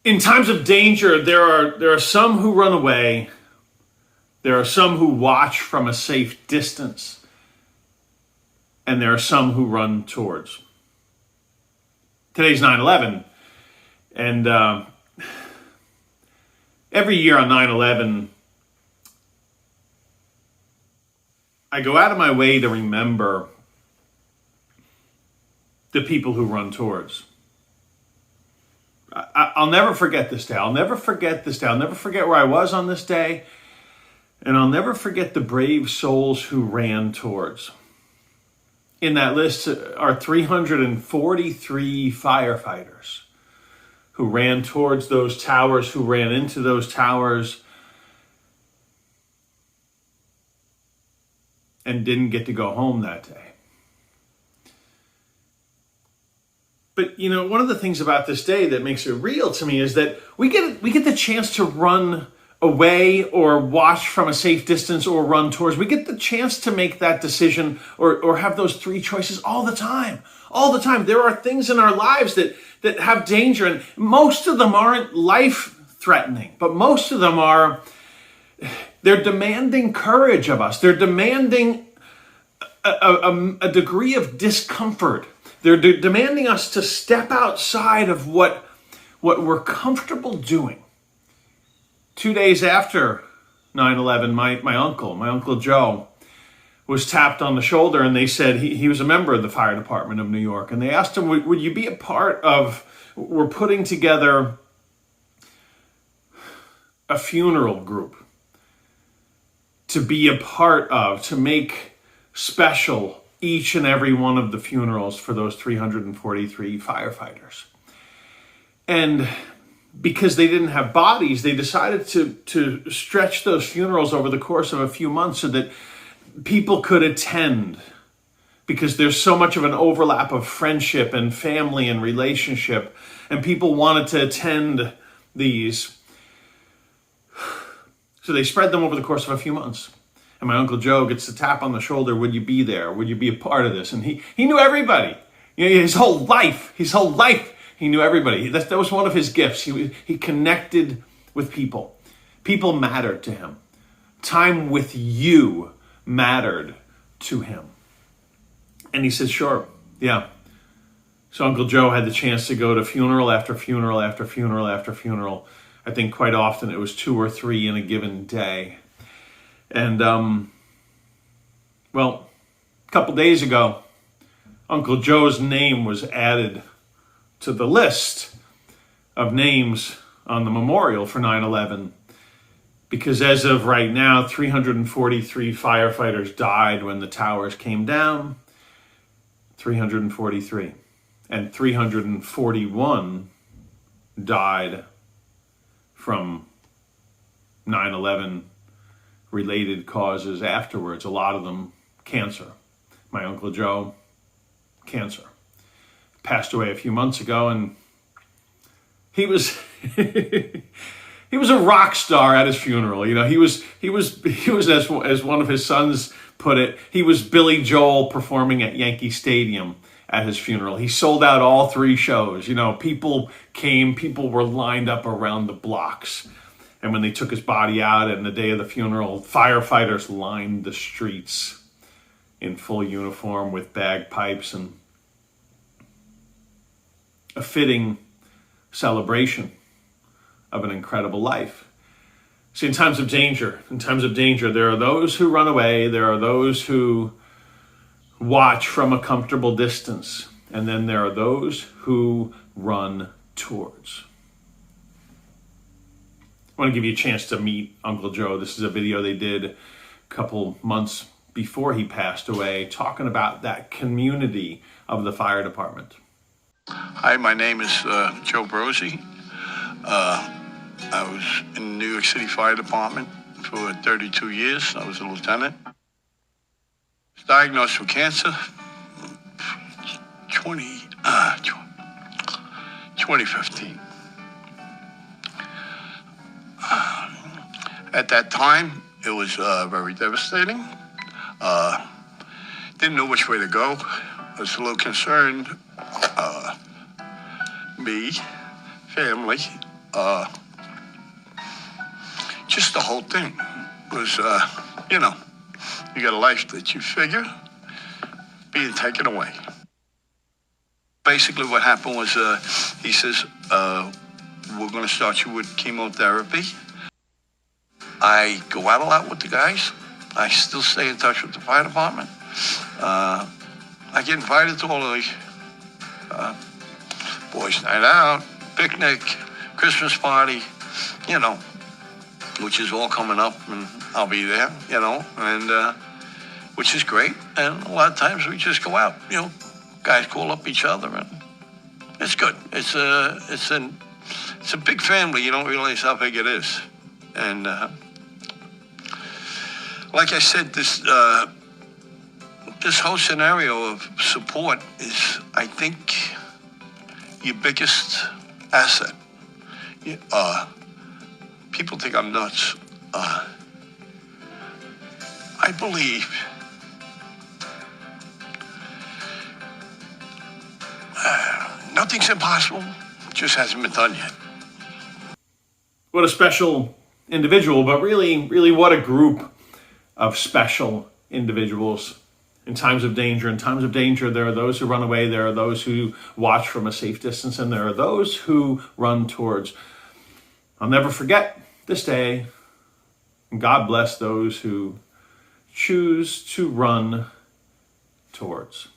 In times of danger, there are some who run away. There are some who watch from a safe distance. And there are some who run towards. Today's 9/11. And every year on 9/11, I go out of my way to remember the people who run towards. I'll never forget this day. I'll never forget this day. I'll never forget where I was on this day. And I'll never forget the brave souls who ran towards. In that list are 343 firefighters who ran towards those towers, who ran into those towers, and didn't get to go home that day. But, you know, one of the things about this day that makes it real to me is that we get the chance to run away or watch from a safe distance or run towards. We get the chance to make that decision or have those three choices all the time. All the time. There are things in our lives that have danger, and most of them aren't life-threatening, but most of them they're demanding courage of us. They're demanding a degree of discomfort. They're demanding us to step outside of what we're comfortable doing. 2 days after 9/11, my uncle Joe, was tapped on the shoulder, and they said he was a member of the fire department of New York. And they asked him, would you be a part of, we're putting together a funeral group to be a part of, to make special each and every one of the funerals for those 343 firefighters. And because they didn't have bodies, they decided to stretch those funerals over the course of a few months so that people could attend, because there's so much of an overlap of friendship and family and relationship, and people wanted to attend these. So they spread them over the course of a few months. And my Uncle Joe gets the tap on the shoulder, would you be there? Would you be a part of this? And he knew everybody. You know, his whole life, he knew everybody. That was one of his gifts. He connected with people. People mattered to him. Time with you mattered to him. And he said, sure, yeah. So Uncle Joe had the chance to go to funeral after funeral after funeral after funeral. I think quite often it was 2 or 3 in a given day. And, well, a couple days ago, Uncle Joe's name was added to the list of names on the memorial for 9/11, because as of right now, 343 firefighters died when the towers came down. 343. And 341 died from 9/11 related causes afterwards, a lot of them cancer. My Uncle Joe, cancer. Passed away a few months ago, and he was he was a rock star at his funeral. You know, he was as one of his sons put it, he was Billy Joel performing at Yankee Stadium at his funeral. He sold out all 3 shows. You know, people were lined up around the blocks. And when they took his body out and the day of the funeral, firefighters lined the streets in full uniform with bagpipes, and a fitting celebration of an incredible life. See, in times of danger, there are those who run away, there are those who watch from a comfortable distance, and then there are those who run towards. I want to give you a chance to meet Uncle Joe. This is a video they did a couple months before he passed away, talking about that community of the fire department. Hi, my name is Joe Brosi. I was in the New York City Fire Department for 32 years. I was a lieutenant. Was diagnosed with cancer 2015. At that time, it was very devastating. Didn't know which way to go. I was a little concerned. Me, family, just the whole thing was, you know, you got a life that you figure being taken away. Basically what happened was he says, we're going to start you with chemotherapy. I go out a lot with the guys. I still stay in touch with the fire department. I get invited to all of the boys' night out, picnic, Christmas party, you know, which is all coming up, and I'll be there, you know, and which is great. And a lot of times we just go out, you know, guys call up each other, and it's good. It's a big family. You don't realize how big it is. And like I said, this whole scenario of support is, I think, your biggest asset. People think I'm nuts. I believe nothing's impossible. It just hasn't been done yet. What a special individual, but really what a group of special individuals in times of danger. In times of danger, there are those who run away, there are those who watch from a safe distance, and there are those who run towards. I'll never forget this day. God bless those who choose to run towards.